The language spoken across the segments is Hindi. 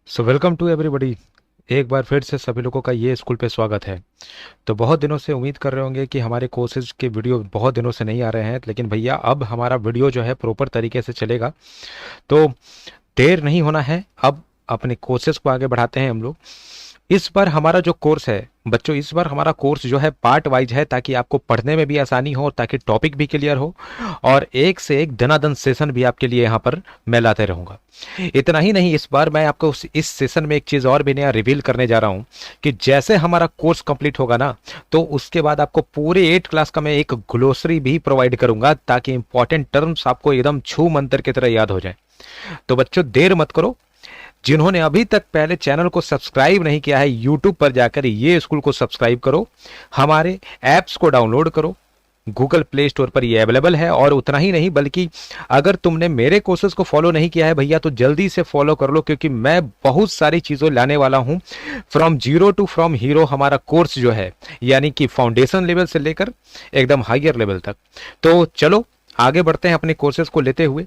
So welcome to everybody. एक बार फिर से सभी लोगों का ये स्कूल पे स्वागत है। तो बहुत दिनों से उम्मीद कर रहे होंगे कि हमारे कोर्सेज के वीडियो बहुत दिनों से नहीं आ रहे हैं, लेकिन भैया अब हमारा वीडियो जो है प्रॉपर तरीके से चलेगा। तो देर नहीं होना है, अब अपने कोर्सेज को आगे बढ़ाते हैं हम लोग। इस बार हमारा जो कोर्स है बच्चों, इस बार हमारा कोर्स जो है पार्ट वाइज है, ताकि आपको पढ़ने में भी आसानी हो और ताकि टॉपिक भी क्लियर हो, और एक से एक दनादन सेशन भी आपके लिए यहाँ पर मैं लाते रहूँगा। इतना ही नहीं, इस बार मैं आपको इस सेशन में एक चीज़ और भी नया रिवील करने जा रहा हूँ कि जैसे हमारा कोर्स कंप्लीट होगा ना, तो उसके बाद आपको पूरे 8 क्लास का मैं एक ग्लोसरी भी प्रोवाइड करूंगा, ताकि इंपॉर्टेंट टर्म्स आपको एकदम छू मंतर की तरह याद हो जाए। तो बच्चों देर मत करो, जिन्होंने अभी तक पहले चैनल को सब्सक्राइब नहीं किया है, यूट्यूब पर जाकर ये स्कूल को सब्सक्राइब करो, हमारे ऐप्स को डाउनलोड करो, गूगल प्ले स्टोर पर ये अवेलेबल है। और उतना ही नहीं, बल्कि अगर तुमने मेरे कोर्सेज को फॉलो नहीं किया है भैया, तो जल्दी से फॉलो कर लो, क्योंकि मैं बहुत सारी चीज़ों लाने वाला हूं। From zero to from hero हमारा कोर्स जो है, यानी कि फाउंडेशन लेवल से लेकर एकदम हायर लेवल तक। तो चलो आगे बढ़ते हैं अपने कोर्सेज को लेते हुए।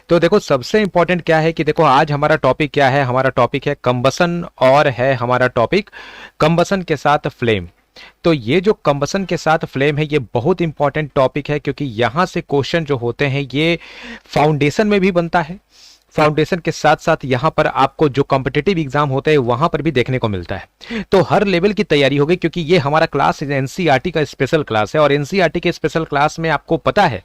तो देखो सबसे इंपॉर्टेंट क्या है कि देखो आज हमारा टॉपिक क्या है, हमारा टॉपिक है कंबसन, और है हमारा टॉपिक कंबसन के साथ फ्लेम। तो ये जो कंबसन के साथ फ्लेम है, ये बहुत इंपॉर्टेंट टॉपिक है, क्योंकि यहां से क्वेश्चन जो होते हैं ये फाउंडेशन में भी बनता है, फाउंडेशन के साथ साथ यहां पर आपको जो कॉम्पिटिटिव एग्जाम होते हैं वहां पर भी देखने को मिलता है। तो हर लेवल की तैयारी होगी, क्योंकि ये हमारा क्लास एनसीईआरटी का स्पेशल क्लास है, और एनसीईआरटी के स्पेशल क्लास में आपको पता है,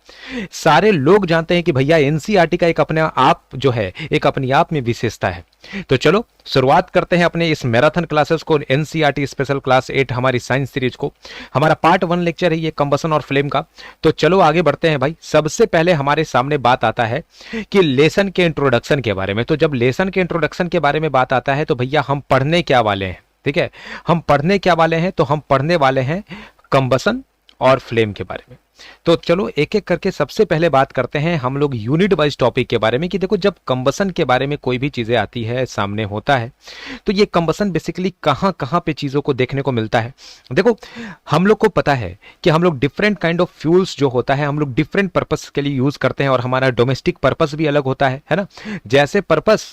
सारे लोग जानते हैं कि भैया एनसीईआरटी का एक अपने आप जो है, एक अपने आप में विशेषता है। तो चलो शुरुआत करते हैं अपने इस मैराथन क्लासेस को, एनसीईआरटी स्पेशल क्लास 8 हमारी साइंस सीरीज को। हमारा पार्ट 1 लेक्चर है ये कंबसन और फ्लेम का। तो चलो आगे बढ़ते हैं भाई। सबसे पहले हमारे सामने बात आता है कि लेसन के इंट्रोडक्शन के बारे में। तो जब लेसन के इंट्रोडक्शन के बारे में बात आता है, तो भैया हम पढ़ने क्या वाले हैं, ठीक है, हम पढ़ने क्या वाले हैं, तो हम पढ़ने वाले हैं कंबसन और फ्लेम के बारे में। तो चलो एक एक करके सबसे पहले बात करते हैं हम लोग यूनिट वाइज टॉपिक के बारे में, कि देखो जब कंबसन के बारे में कोई भी चीजें आती है, सामने होता है, तो ये कंबसन बेसिकली कहां कहां पे चीजों को देखने को मिलता है। देखो हम लोग को पता है कि हम लोग डिफरेंट काइंड ऑफ फ्यूल्स जो होता है, हम लोग डिफरेंट पर्पस के लिए यूज करते हैं, और हमारा डोमेस्टिक पर्पस भी अलग होता है ना। जैसे पर्पस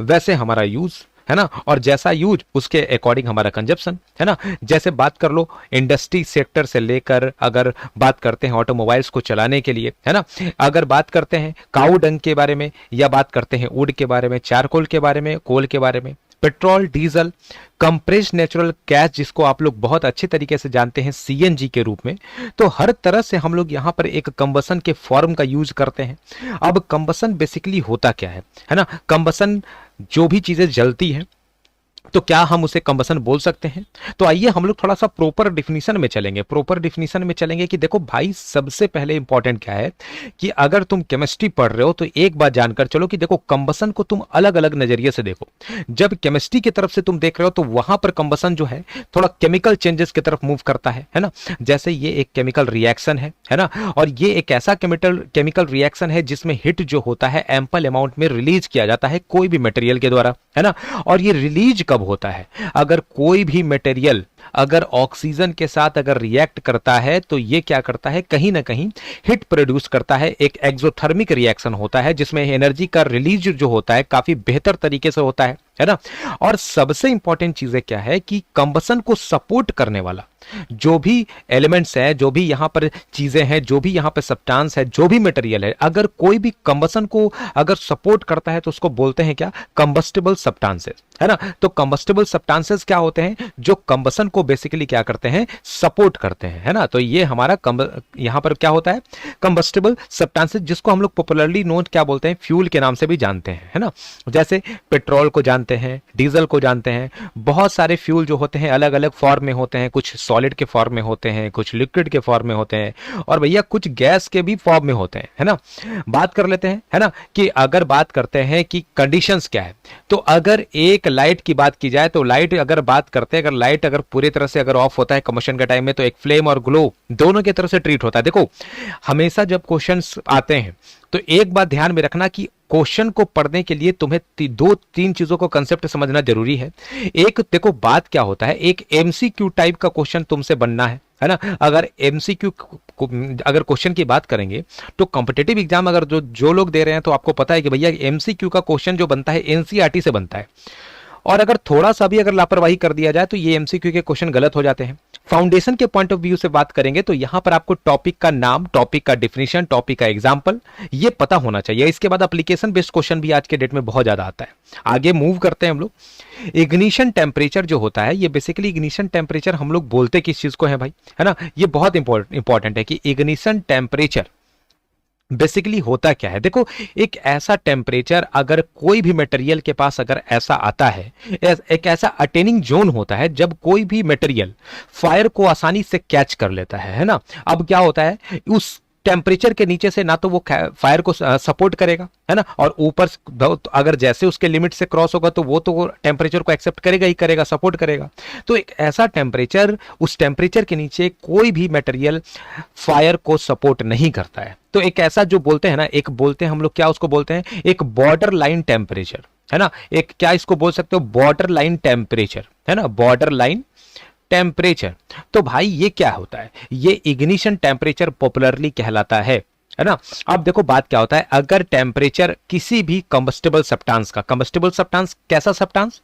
वैसे हमारा यूज, है ना, और जैसा यूज उसके अकॉर्डिंग हमारा कंजप्शन, है ना। जैसे बात कर लो इंडस्ट्री सेक्टर से लेकर, अगर बात करते हैं ऑटोमोबाइल्स को चलाने के लिए, है ना, अगर बात करते हैं काऊ डंग के बारे में, या बात करते हैं वुड के बारे में, चारकोल के बारे में, कोल के बारे में, petrol, diesel, compressed natural gas जिसको आप लोग बहुत अच्छे तरीके से जानते हैं सीएनजी के रूप में, तो हर तरह से हम लोग यहाँ पर एक कंबसन के फॉर्म का यूज करते हैं। अब कंबसन बेसिकली होता क्या है ना, कंबसन जो भी चीजें जलती हैं, तो क्या हम उसे कंबसन बोल सकते हैं। तो आइए हम लोग थोड़ा सा प्रॉपर डिफिनीशन में चलेंगे, प्रॉपर डिफिनीशन में चलेंगे कि देखो भाई सबसे पहले इंपॉर्टेंट क्या है कि अगर तुम केमिस्ट्री पढ़ रहे हो तो एक बात जानकर चलो कि देखो कंबसन को तुम अलग अलग नजरिए से देखो। जब केमिस्ट्री की तरफ से तुम देख रहे हो तो वहां पर कंबसन जो है थोड़ा केमिकल चेंजेस की तरफ मूव करता है ना। जैसे ये एक केमिकल रिएक्शन है ना, और ये एक ऐसा केमिकल रिएक्शन है जिसमें हिट जो होता है एम्पल अमाउंट में रिलीज किया जाता है कोई भी मटेरियल के द्वारा, है ना। और ये रिलीज कब होता है, अगर कोई भी मटेरियल अगर ऑक्सीजन के साथ अगर रिएक्ट करता है, तो ये क्या करता है, कहीं ना कहीं हिट प्रोड्यूस करता है। एक एक्सोथर्मिक रिएक्शन होता है जिसमें एनर्जी का रिलीज जो होता है काफी बेहतर तरीके से होता है ना। और सबसे इंपॉर्टेंट चीजें क्या है कि कंबसन को सपोर्ट करने वाला जो भी एलिमेंट्स है, जो भी यहां पर चीजें हैं, जो भी यहां पर सब्सटेंस है, जो भी मटेरियल है, अगर कोई भी कंबसन को अगर सपोर्ट करता है तो उसको बोलते हैं क्या, कंबस्टिबल सब्सटेंसेस, है ना। तो कंबस्टिबल सब्सटेंसेस क्या होते हैं, जो कंबसन को बेसिकली क्या करते हैं, सपोर्ट करते हैं, है ना। तो ये हमारा यहां पर क्या होता है, कंबस्टिबल सब्सटेंसेस, जिसको हम लोग पॉपुलरली नोट क्या बोलते हैं, फ्यूल के नाम से भी जानते हैं, है ना। जैसे पेट्रोल को जानते हैं, डीजल को जानते हैं, बहुत सारे फ्यूल जो होते हैं अलग अलग फॉर्म में होते हैं, कुछ सॉलिड के फॉर्म में होते हैं, कुछ लिक्विड के फॉर्म में होते हैं, और भैया कुछ गैस के भी फॉर्म में होते हैं, है ना। बात कर लेते हैं, है ना, कि अगर बात करते हैं कि कंडीशंस क्या है, तो अगर एक लाइट की बात की जाए, तो लाइट अगर बात करते हैं, अगर लाइट अगर पूरी तरह से अगर ऑफ होता है कंबशन के टाइम में, तो एक फ्लेम और ग्लो दोनों की तरह से ट्रीट होता है। देखो हमेशा जब क्वेश्चंस आते हैं तो एक बात ध्यान में रखना कि क्वेश्चन को पढ़ने के लिए तुम्हें दो तीन चीजों को कंसेप्ट समझना जरूरी है। एक देखो बात क्या होता है, एक एमसीक्यू टाइप का क्वेश्चन तुमसे बनना है ना। अगर एमसीक्यू अगर क्वेश्चन की बात करेंगे तो कॉम्पिटिटिव एग्जाम अगर जो लोग दे रहे हैं, तो आपको पता है कि भैया एमसीक्यू का क्वेश्चन जो बनता है एनसीईआरटी से बनता है, और अगर थोड़ा सा भी अगर लापरवाही कर दिया जाए तो ये एमसीक्यू के क्वेश्चन गलत हो जाते हैं। फाउंडेशन के पॉइंट ऑफ व्यू से बात करेंगे तो यहां पर आपको टॉपिक का नाम, टॉपिक का डिफिनेशन, टॉपिक का एग्जांपल ये पता होना चाहिए। इसके बाद एप्लीकेशन बेस्ड क्वेश्चन भी आज के डेट में बहुत ज्यादा आता है। आगे मूव करते हैं हम लोग। इग्निशन टेम्परेचर जो होता है, ये बेसिकली इग्निशन टेम्परेचर हम लोग बोलते किस चीज को है भाई, है ना, ये बहुत इंपॉर्टेंट है कि इग्निशन टेम्परेचर बेसिकली होता क्या है। देखो, एक ऐसा टेम्परेचर अगर कोई भी मटेरियल के पास अगर ऐसा आता है, एक ऐसा अटेनिंग जोन होता है जब कोई भी मटेरियल फायर को आसानी से कैच कर लेता है ना। अब क्या होता है, उस टेम्परेचर के नीचे से ना तो वो फायर को सपोर्ट करेगा, है ना, और ऊपर अगर जैसे उसके लिमिट से क्रॉस होगा तो वो टेम्परेचर को एक्सेप्ट करेगा ही करेगा, सपोर्ट करेगा। तो एक ऐसा टेम्परेचर, उस टेम्परेचर के नीचे कोई भी मटेरियल फायर को सपोर्ट नहीं करता है। तो एक ऐसा जो बोलते हैं ना, एक बोलते हैं हम लोग, क्या उसको बोलते हैं, एक बॉर्डर लाइन टेम्परेचर, है ना, एक क्या इसको बोल सकते हो, बॉर्डर लाइन टेम्परेचर, है ना, बॉर्डर लाइन टेम्परेचर। तो भाई ये क्या होता है, ये इग्निशन टेम्परेचर पॉपुलरली कहलाता है ना। अब देखो बात क्या होता है, अगर टेम्परेचर किसी भी कंबस्टेबल सब्सटेंस का, कंबस्टेबल सब्सटेंस कैसा सब्सटेंस,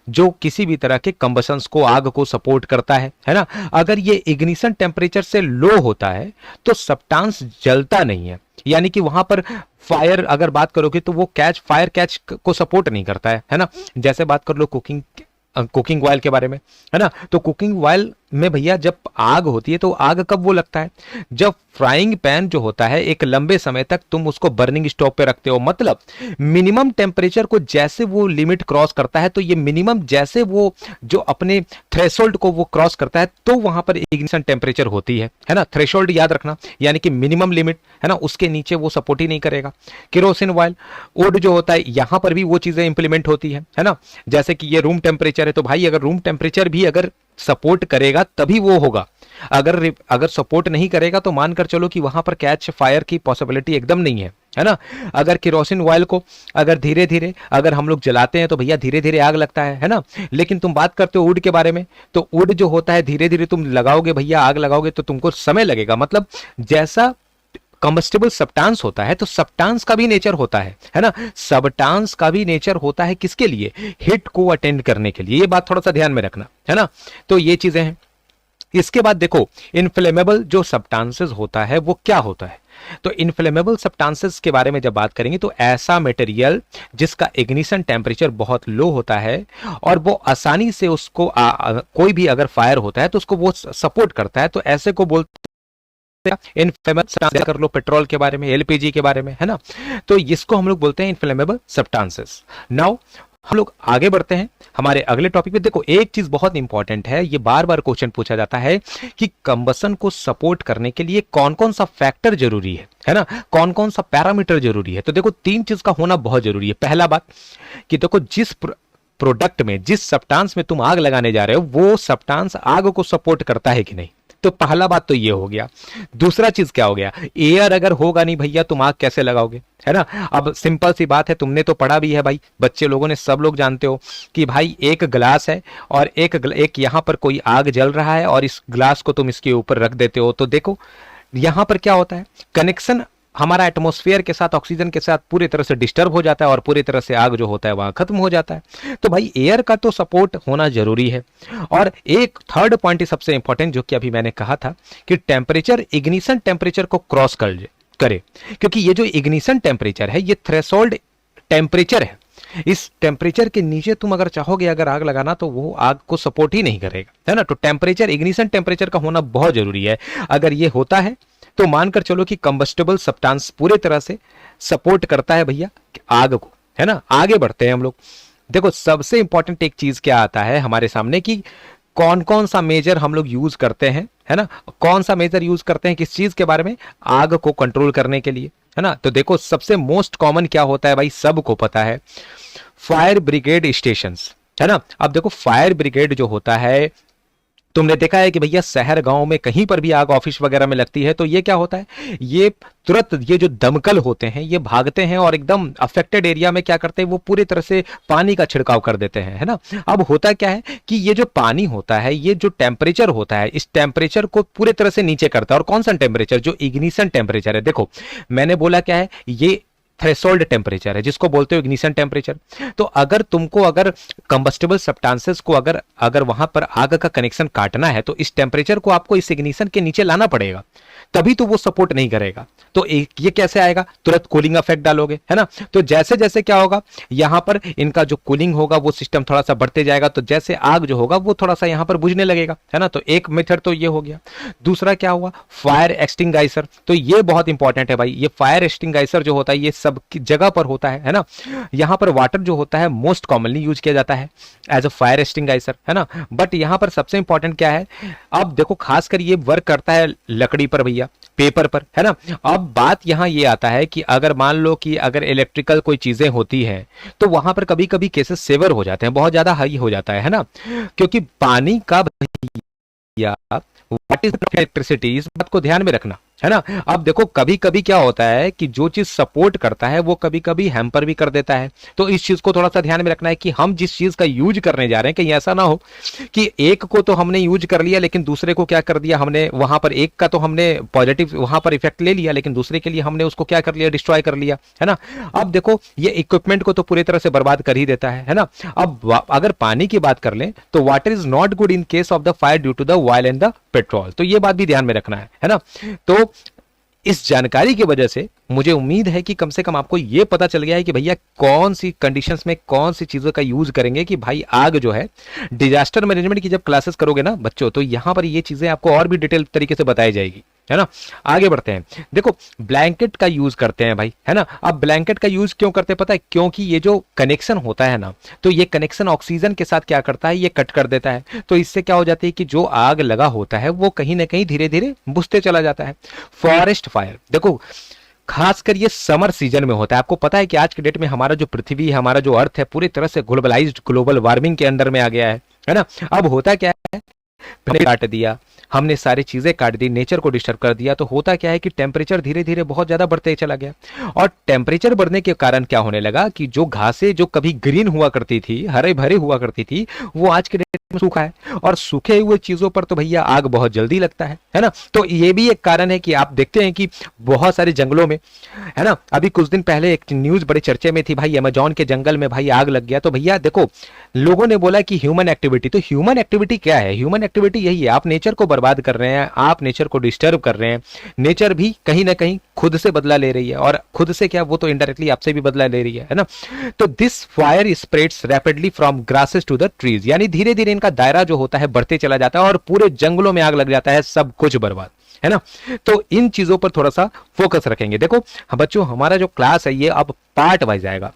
जो किसी भी तरह के कंबशंस को, आग को सपोर्ट करता है ना, अगर ये इग्निशन टेम्परेचर से लो होता है तो सब्सटेंस जलता नहीं है, यानी कि वहां पर फायर अगर बात करोगे तो वो फायर कैच को सपोर्ट नहीं करता है ना। जैसे बात कर लो कुकिंग ऑयल के बारे में, है ना, तो कुकिंग ऑयल में भैया जब आग होती है तो आग कब वो लगता है, जब फ्राइंग पैन जो होता है एक लंबे समय तक तुम उसको बर्निंग स्टॉप पे रखते हो। मतलब मिनिमम टेम्परेचर को जैसे वो लिमिट क्रॉस करता है, तो ये मिनिमम जैसे वो जो अपने थ्रेशोल्ड को वो क्रॉस करता है तो वहां पर इग्निशन टेम्परेचर होती है ना। थ्रेशोल्ड याद रखना, यानी कि मिनिमम लिमिट, है ना, उसके नीचे वो सपोर्ट ही नहीं करेगा। केरोसिन ऑयल, वुड जो होता है, यहां पर भी वो चीजें इंप्लीमेंट होती है ना। जैसे कि ये रूम टेम्परेचर है, तो भाई अगर रूम टेम्परेचर भी अगर सपोर्ट करेगा तभी वो होगा, अगर सपोर्ट नहीं करेगा तो मानकर चलो कि वहां पर कैच फायर की पॉसिबिलिटी एकदम नहीं है ना। अगर केरोसिन ऑयल को अगर धीरे धीरे अगर हम लोग जलाते हैं तो भैया धीरे धीरे आग लगता है ना। लेकिन तुम बात करते हो वुड के बारे में, तो वुड जो होता है धीरे धीरे तुम लगाओगे भैया, आग लगाओगे तो तुमको समय लगेगा। मतलब जैसा कंबस्टेबल सब्सटेंस होता है तो सब्सटेंस का भी नेचर होता है ना, सब्सटेंस का भी नेचर होता है किसके लिए, हीट को अटेंड करने के लिए। ये बात थोड़ा सा ध्यान में रखना, है ना। तो ये चीजें हैं। इसके बाद देखो, इनफ्लेमेबल जो सब्सटेंसेस होता है वो क्या होता है। तो इनफ्लेमेबल सब्सटेंसेस के बारे में जब बात करेंगे तो ऐसा मटेरियल जिसका इग्निशन टेम्परेचर बहुत लो होता है और वो आसानी से उसको कोई भी अगर फायर होता है तो उसको वो सपोर्ट करता है, तो ऐसे को बोलते इनफ्लेमेबल। कर लो पेट्रोल के बारे में, एलपीजी के बारे में, है ना, तो इसको हम लोग बोलते हैं इनफ्लेमेबल सब्सटेंसेस। नाउ हम लोग आगे बढ़ते हैं हमारे अगले टॉपिक पे। देखो एक चीज बहुत इंपॉर्टेंट है, ये बार बार क्वेश्चन पूछा जाता है कि कंबसन को सपोर्ट करने के लिए कौन कौन सा फैक्टर जरूरी है ना, कौन कौन सा पैरामीटर जरूरी है। तो देखो तीन चीज का होना बहुत जरूरी है। पहला बात कि देखो जिस प्रोडक्ट में, जिस सब्सटेंस में तुम आग लगाने जा रहे हो वो सब्सटेंस आग को सपोर्ट करता है कि नहीं। तो पहला बात तो ये हो गया। दूसरा चीज क्या हो गया, एयर अगर होगा नहीं भैया तुम आग कैसे लगाओगे, है ना। अब सिंपल सी बात है, तुमने तो पढ़ा भी है भाई, बच्चे लोगों ने, सब लोग जानते हो कि भाई एक ग्लास है और एक यहां पर कोई आग जल रहा है और इस ग्लास को तुम इसके ऊपर रख देते हो, तो देखो यहां पर क्या होता है, कनेक्शन हमारा एटमॉस्फेयर के साथ, ऑक्सीजन के साथ पूरी तरह से डिस्टर्ब हो जाता है और पूरी तरह से आग जो होता है वहां खत्म हो जाता है। तो भाई एयर का तो सपोर्ट होना जरूरी है। और एक थर्ड पॉइंट ही सबसे इंपॉर्टेंट, जो कि अभी मैंने कहा था कि टेम्परेचर इग्निशन टेम्परेचर को क्रॉस करे, क्योंकि ये जो इग्निशन टेम्परेचर है ये थ्रेशोल्ड टेम्परेचर है। इस टेम्परेचर के नीचे तुम अगर चाहोगे अगर आग लगाना तो वो आग को सपोर्ट ही नहीं करेगा, है ना। तो टेम्परेचर, इग्निशन टेम्परेचर का होना बहुत जरूरी है। अगर ये होता है तो मानकर चलो कि कंबस्टेबल सब्सटेंस पूरे तरह से सपोर्ट करता है भैया आग को, है ना। आगे बढ़ते हैं हम लोग। देखो सबसे इंपॉर्टेंट एक चीज क्या आता है हमारे सामने कि कौन कौन सा मेजर हम लोग यूज करते हैं, है ना, कौन सा मेजर यूज करते हैं किस चीज के बारे में, आग को कंट्रोल करने के लिए, है ना। तो देखो सबसे मोस्ट कॉमन क्या होता है भाई, सबको पता है, फायर ब्रिगेड स्टेशंस, है ना। अब देखो फायर ब्रिगेड जो होता है, तुमने देखा है कि भैया शहर गांव में कहीं पर भी आग ऑफिस वगैरह में लगती है तो ये क्या होता है, ये तुरंत ये जो दमकल होते हैं ये भागते हैं और एकदम अफेक्टेड एरिया में क्या करते हैं, वो पूरी तरह से पानी का छिड़काव कर देते हैं, है ना। अब होता क्या है कि ये जो पानी होता है, ये जो टेम्परेचर होता है, इस टेम्परेचर को पूरे तरह से नीचे करता है। और कौन सा टेम्परेचर, जो इग्निशन टेम्परेचर है। देखो मैंने बोला क्या है, ये थ्रेशोल्ड टेम्परेचर है, जिसको बोलते हो इग्निशन टेम्परेचर। तो अगर तुमको अगर कंबस्टेबल सब्सटेंसेस को अगर अगर वहां पर आग का कनेक्शन काटना है तो इस टेम्परेचर को आपको इस इग्निशन के नीचे लाना पड़ेगा, तभी तो वो सपोर्ट नहीं करेगा। तो ये कैसे आएगा, तुरंत कूलिंग इफेक्ट डालोगे, है ना। तो जैसे जैसे क्या होगा, यहां पर इनका जो कूलिंग होगा वो सिस्टम थोड़ा सा बढ़ते जाएगा, तो जैसे आग जो होगा वो थोड़ा सा यहां पर बुझने लगेगा, है ना। तो एक मेथड तो ये हो गया। दूसरा क्या हुआ, फायर एक्सटिंगाइजर। तो ये बहुत इंपॉर्टेंट है भाई, ये फायर एक्सटिंगाइजर जो होता है ये सब की जगह पर होता है ना। यहां पर वाटर जो होता है मोस्ट कॉमनली यूज किया जाता है एज अ फायर एक्सटिंगाइजर, है ना। बट यहां पर सबसे इंपॉर्टेंट क्या है, अब देखो खासकर ये वर्क करता है लकड़ी पर भैया, पेपर पर, है ना। अब बात यहां ये आता है कि अगर मान लो कि अगर इलेक्ट्रिकल कोई चीजें होती हैं तो वहां पर कभी कभी केसेस सेवर हो जाते हैं, बहुत ज्यादा हाई हो जाता है ना, क्योंकि पानी का भैया व्हाट इज इलेक्ट्रिसिटी, इस बात को ध्यान में रखना, है ना। अब देखो कभी कभी क्या होता है कि जो चीज सपोर्ट करता है वो कभी कभी हैम्पर भी कर देता है। तो इस चीज को थोड़ा सा ध्यान में रखना है कि हम जिस चीज का यूज करने जा रहे हैं कहीं ऐसा ना हो कि एक को तो हमने यूज कर लिया लेकिन दूसरे को क्या कर दिया हमने, वहां पर एक का तो हमने पॉजिटिव वहां पर इफेक्ट ले लिया लेकिन दूसरे के लिए हमने उसको क्या कर लिया, डिस्ट्रॉय कर लिया, है ना। अब देखो ये इक्विपमेंट को तो पूरी तरह से बर्बाद कर ही देता है ना। अब अगर पानी की बात कर लें तो water is not good in case of the fire due to the oil and the petrol. तो ये बात भी ध्यान में रखना है ना। तो इस जानकारी की वजह से मुझे उम्मीद है कि कम से कम आपको यह पता चल गया है कि भैया कौन सी कंडीशंस में कौन सी चीजों का यूज करेंगे कि भाई आग जो है, डिजास्टर मैनेजमेंट की जब क्लासेस करोगे ना बच्चों तो यहां पर ये चीजें आपको और भी डिटेल तरीके से बताई जाएगी, है ना। आगे बढ़ते हैं, देखो ब्लैंकेट का यूज करते हैं भाई, है ना। अब ब्लैंकेट का यूज क्यों करते हैं पता है, क्योंकि ये जो कनेक्शन होता है ना, तो ये कनेक्शन ऑक्सीजन के साथ क्या करता है, ये कट कर देता है। तो इससे क्या हो जाती है कि जो आग लगा होता है वो कहीं ना कहीं धीरे धीरे बुझते चला जाता है। फॉरेस्ट फायर, देखो खासकर ये समर सीजन में होता है। आपको पता है कि आज के डेट में हमारा जो पृथ्वी है, हमारा जो अर्थ है, पूरी तरह से ग्लोबलाइज्ड ग्लोबल वार्मिंग के अंडर में आ गया है ना। अब होता क्या है, काट दिया हमने, सारी चीजें काट दी, नेचर को डिस्टर्ब कर दिया, तो होता क्या है कि टेम्परेचर धीरे धीरे बहुत ज्यादा बढ़ते चला गया। और टेम्परेचर बढ़ने के कारण क्या होने लगा कि जो घासें जो कभी ग्रीन हुआ करती थी, हरे भरे हुआ करती थी, वो आज के डेट में सूखा है। और सूखे हुए चीजों पर तो भैया आग बहुत जल्दी लगता है ना। तो ये भी एक कारण है कि आप देखते हैं कि बहुत सारे जंगलों में, है ना, अभी कुछ दिन पहले एक न्यूज बड़े चर्चे में थी भाई, अमेजोन के जंगल में भाई आग लग गया। तो भैया देखो लोगों ने बोला कि ह्यूमन एक्टिविटी, तो ह्यूमन एक्टिविटी क्या है, ह्यूमन एक्टिविटी यही है, आप नेचर को बर्बाद कर रहे हैं, आप नेचर को डिस्टर्ब कर रहे हैं। नेचर भी कहीं ना कहीं खुद से बदला ले रही है, और खुद से क्या, वो तो इनडायरेक्टली आपसे भी बदला ले रही है ना। तो this fire spreads rapidly from grasses to the trees, यानी धीरे धीरे इनका दायरा जो होता है बढ़ते चला जाता है और पूरे जंगलों में आग लग जाता है, सब कुछ बर्बाद, है ना। तो इन चीजों पर थोड़ा सा फोकस रखेंगे। देखो बच्चों हमारा जो क्लास है ये अब पार्ट वाइज आएगा,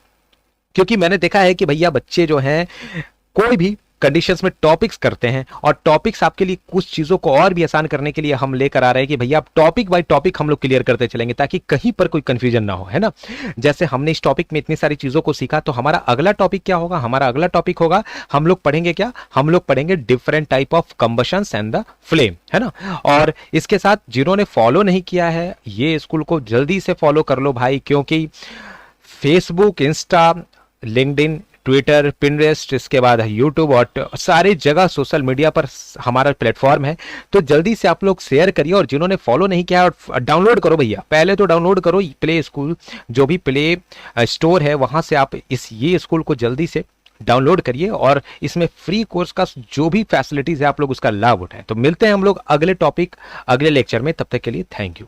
क्योंकि मैंने देखा है कि भैया बच्चे जो हैं कोई भी कंडीशंस में टॉपिक्स करते हैं, और टॉपिक्स आपके लिए कुछ चीजों को और भी आसान करने के लिए हम लेकर आ रहे हैं कि भैया आप टॉपिक बाय टॉपिक हम लोग क्लियर करते चलेंगे ताकि कहीं पर कोई कंफ्यूजन ना हो, है ना। जैसे हमने इस टॉपिक में इतनी सारी चीजों को सीखा, तो हमारा अगला टॉपिक क्या होगा, हमारा अगला टॉपिक होगा, हम लोग पढ़ेंगे क्या, हम लोग पढ़ेंगे different type of combustions and the flame, है ना। और इसके साथ जिन्होंने फॉलो नहीं किया है ये स्कूल को जल्दी से फॉलो कर लो भाई, क्योंकि फेसबुक, इंस्टा, लिंक्डइन, ट्विटर, पिनरेस्ट, इसके बाद यूट्यूब और सारी जगह सोशल मीडिया पर हमारा प्लेटफॉर्म है। तो जल्दी से आप लोग शेयर करिए, और जिन्होंने फॉलो नहीं किया और डाउनलोड करो भैया, पहले तो डाउनलोड करो प्ले स्कूल, जो भी प्ले स्टोर है वहां से आप ये स्कूल को जल्दी से डाउनलोड करिए, और इसमें फ्री कोर्स का जो भी फैसिलिटीज है आप लोग उसका लाभ उठाएं। तो मिलते हैं हम लोग अगले टॉपिक अगले लेक्चर में, तब तक के लिए थैंक यू।